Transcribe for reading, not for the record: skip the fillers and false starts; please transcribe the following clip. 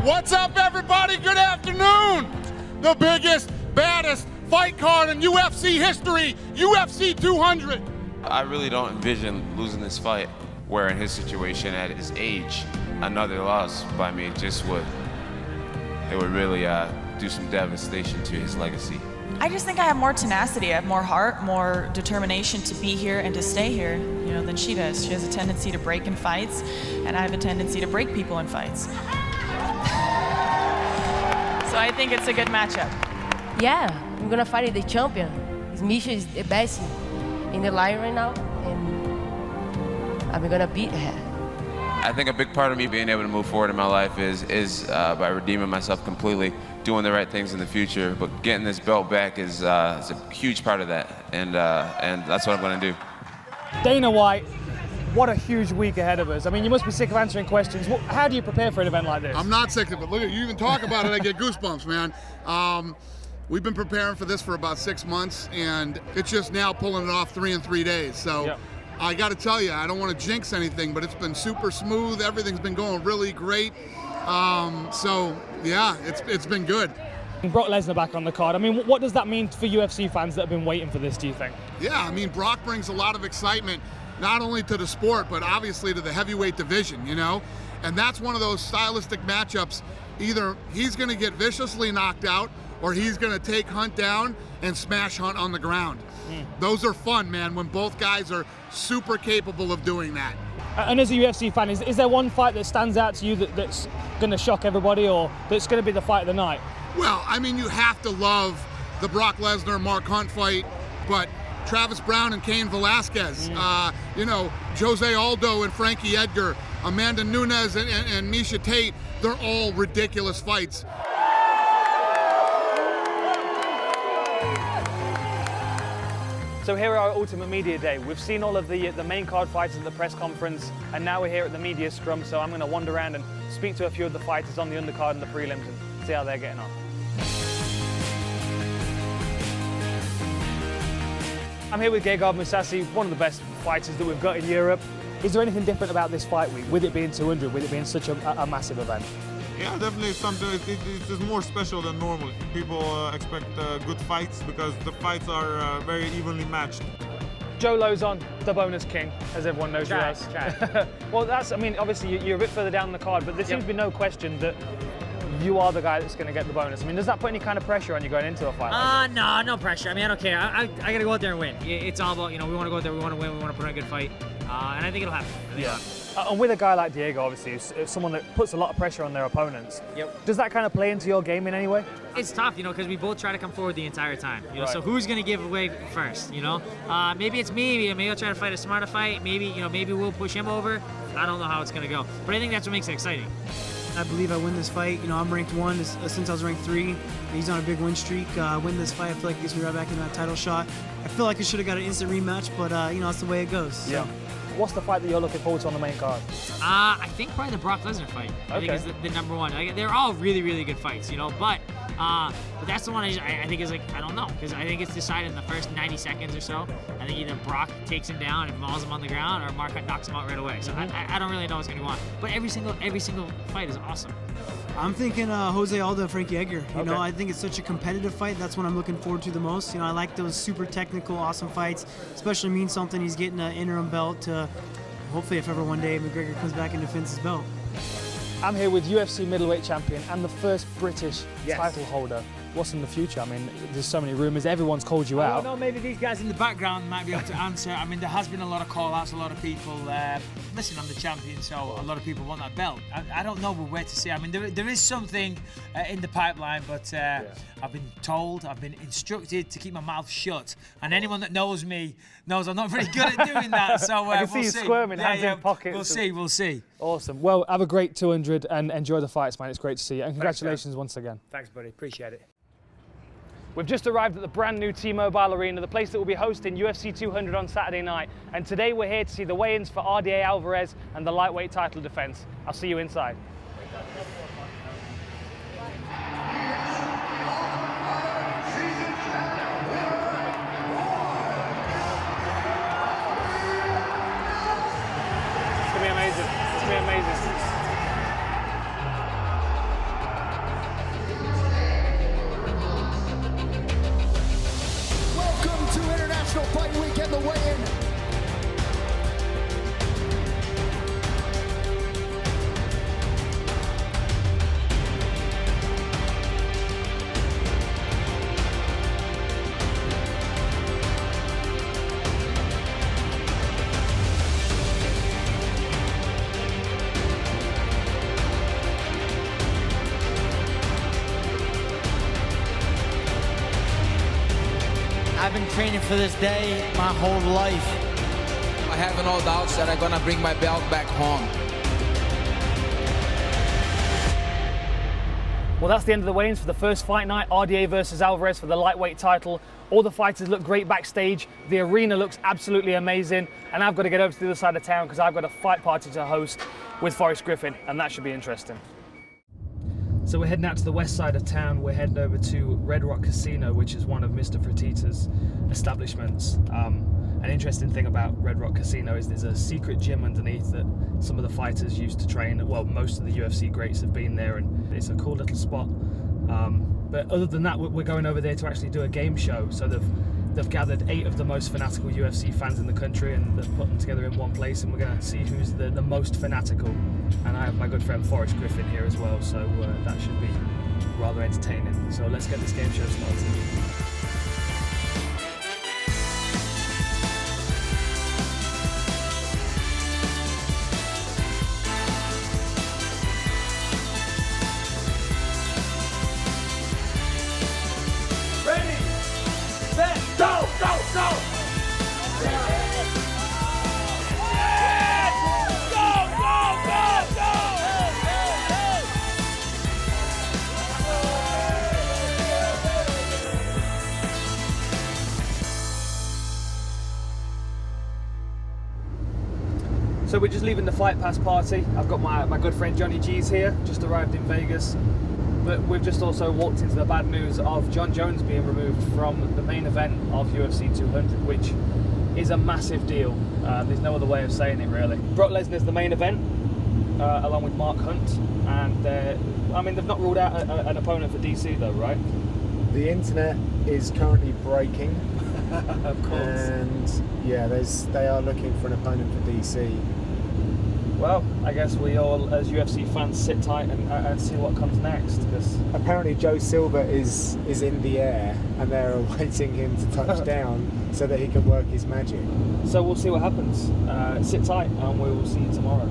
What's up, everybody? Good afternoon. The biggest, baddest fight card in UFC history, UFC 200. I really don't envision losing this fight, where in his situation at his age, another loss by me just would really do some devastation to his legacy. I just think I have more tenacity, I have more heart, more determination to be here and to stay here, than she does. She has a tendency to break in fights, and I have a tendency to break people in fights. So I think it's a good matchup. Yeah, I'm gonna fight the champion. Miesha is the best in the line right now, and I'm gonna beat her. I think a big part of me being able to move forward in my life is by redeeming myself completely, doing the right things in the future. But getting this belt back is a huge part of that, and that's what I'm going to do. Dana White, what a huge week ahead of us. I mean, you must be sick of answering questions. How do you prepare for an event like this? I'm not sick of it. Look at you, even talk about it, I get goosebumps, man. We've been preparing for this for about 6 months, and it's just now pulling it off 3 in 3 days. So. Yep. I got to tell you, I don't want to jinx anything, but it's been super smooth. Everything's been going really great. So, yeah, it's been good. Brock Lesnar back on the card. I mean, what does that mean for UFC fans that have been waiting for this, do you think? Yeah, I mean, Brock brings a lot of excitement, not only to the sport, but obviously to the heavyweight division, And that's one of those stylistic matchups. Either he's going to get viciously knocked out, or he's going to take Hunt down and smash Hunt on the ground. Those are fun, man, when both guys are super capable of doing that. And as a UFC fan, is there one fight that stands out to you that's going to shock everybody, or that's going to be the fight of the night? Well, I mean, you have to love the Brock Lesnar-Mark Hunt fight, but Travis Brown and Cain Velasquez, Jose Aldo and Frankie Edgar, Amanda Nunes and Miesha Tate, they're all ridiculous fights. So here are our Ultimate Media Day. We've seen all of the main card fighters at the press conference, and now we're here at the media scrum, so I'm going to wander around and speak to a few of the fighters on the undercard and the prelims and see how they're getting on. I'm here with Gegard Mousasi, one of the best fighters that we've got in Europe. Is there anything different about this fight week, with it being 200, with it being such a massive event? Yeah, definitely something. It's just more special than normal. People expect good fights because the fights are very evenly matched. Joe Lauzon, the bonus king, as everyone knows you as. Well, obviously you're a bit further down the card, but there seems to be no question that you are the guy that's going to get the bonus. I mean, does that put any kind of pressure on you going into a fight? No pressure. I mean, I don't care. I got to go out there and win. It's all about, we want to go out there, we want to win, we want to put on a good fight. And I think it'll happen. And with a guy like Diego, obviously, it's someone that puts a lot of pressure on their opponents. Yep. Does that kind of play into your game in any way? It's tough, because we both try to come forward the entire time. Right. So who's going to give away first? Maybe it's me. Maybe I'll try to fight a smarter fight. Maybe we'll push him over. I don't know how it's going to go, but I think that's what makes it exciting. I believe I win this fight. I'm ranked 1 since I was ranked 3. He's on a big win streak. Win this fight, I feel like it gets me right back in that title shot. I feel like I should have got an instant rematch, but that's the way it goes. So. Yeah. What's the fight that you're looking forward to on the main card? I think probably the Brock Lesnar fight. I think is the number one. They're all really, really good fights, but that's the one I think is I don't know, because I think it's decided in the first 90 seconds or so. I think either Brock takes him down and mauls him on the ground, or Mark knocks him out right away. So I don't really know what's going to go on. But every single fight is awesome. I'm thinking Jose Aldo and Frankie Edgar. Okay. I think it's such a competitive fight. That's what I'm looking forward to the most. I like those super technical, awesome fights. Especially means something. He's getting an interim belt. Hopefully, if ever one day McGregor comes back and defends his belt. I'm here with UFC Middleweight Champion and the first British title holder. What's in the future? I mean, there's so many rumours. Everyone's called you out. I don't know, maybe these guys in the background might be able to answer. I mean, there has been a lot of call-outs, a lot of people. Listen, I'm the champion, so a lot of people want that belt. I don't know where to see. I mean, there is something in the pipeline, but I've been told, I've been instructed to keep my mouth shut. And anyone that knows me knows I'm not very good at doing that. So I can see you squirming, hands in pockets. We'll see. Awesome. Well, have a great 200 and enjoy the fights, man. It's great to see you. And congratulations once again. Thanks, buddy. Appreciate it. We've just arrived at the brand new T-Mobile Arena, the place that will be hosting UFC 200 on Saturday night. And today we're here to see the weigh-ins for RDA Alvarez and the lightweight title defense. I'll see you inside. It's gonna be amazing. It's gonna be amazing. I've been training for this day my whole life. I have no doubts that I'm gonna bring my belt back home. Well, that's the end of the weigh-ins for the first fight night. RDA versus Alvarez for the lightweight title. All the fighters look great backstage. The arena looks absolutely amazing. And I've got to get over to the other side of town because I've got a fight party to host with Forrest Griffin, and that should be interesting. So we're heading out to the west side of town. We're heading over to Red Rock Casino, which is one of Mr. Fertitta's establishments. An interesting thing about Red Rock Casino is there's a secret gym underneath that some of the fighters used to train. Well, most of the UFC greats have been there, and it's a cool little spot. But other than that, we're going over there to actually do a game show. So they've gathered 8 of the most fanatical UFC fans in the country, and they've put them together in one place, and we're going to see who's the most fanatical. And I have my good friend Forrest Griffin here as well, so that should be rather entertaining. So let's get this game show started. So we're just leaving the Fight Pass party. I've got my good friend Johnny G's here, just arrived in Vegas. But we've just also walked into the bad news of Jon Jones being removed from the main event of UFC 200, which is a massive deal. There's no other way of saying it, really. Brock Lesnar's the main event, along with Mark Hunt. And, I mean, they've not ruled out an opponent for DC, though, right? The internet is currently breaking. Of course. And, yeah, they are looking for an opponent for DC. Well, I guess we all, as UFC fans, sit tight and see what comes next. Cause apparently Joe Silva is in the air, and they're awaiting him to touch down so that he can work his magic. So we'll see what happens. Sit tight, and we will see you tomorrow.